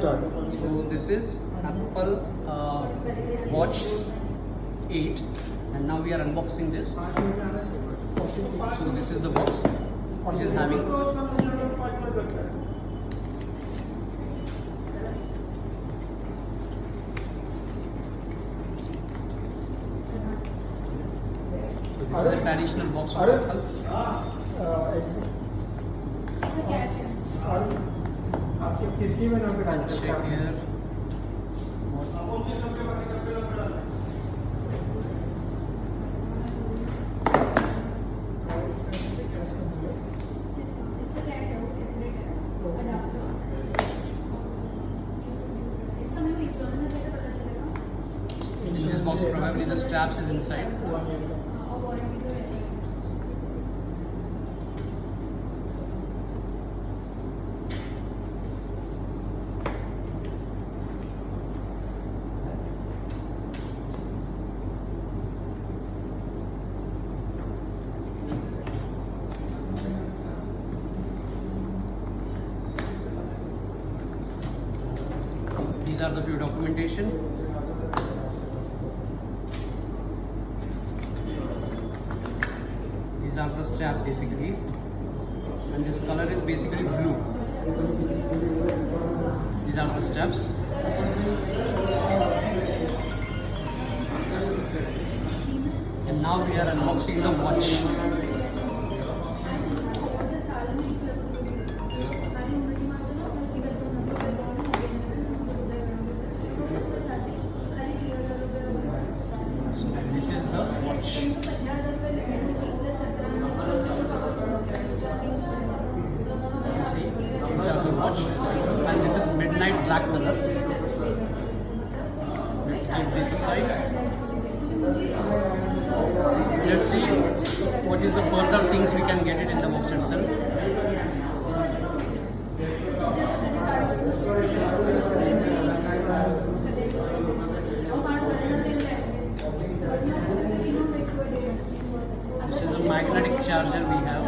So this is Apple Watch 8, and now we are unboxing this. So this is the box which is having this is a traditional box of Apple. Let's check here. In this box, probably the straps is inside. These are the few documentation. These are the strap basically, and this color is basically blue. These are the straps. And now we are unboxing the watch. So this is the watch. You see, these are the watch, and this is midnight black color. Let's keep this aside. Let's see what is the further things we can get it in the box itself. This is a magnetic charger we have.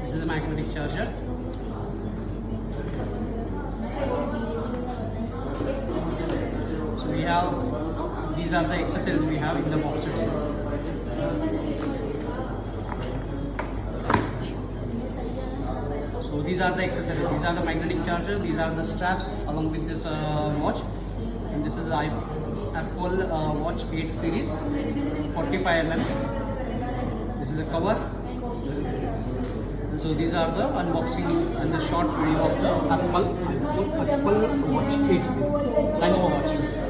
This is a magnetic charger. So we have, these are the accessories we have in the box itself. So these are the accessories. These are the magnetic charger. These are the straps along with this watch. And this is the Apple Watch 8 series, 45 mm. This is the cover. So these are the unboxing and the short video of the Apple Watch 8 series. Thanks for watching.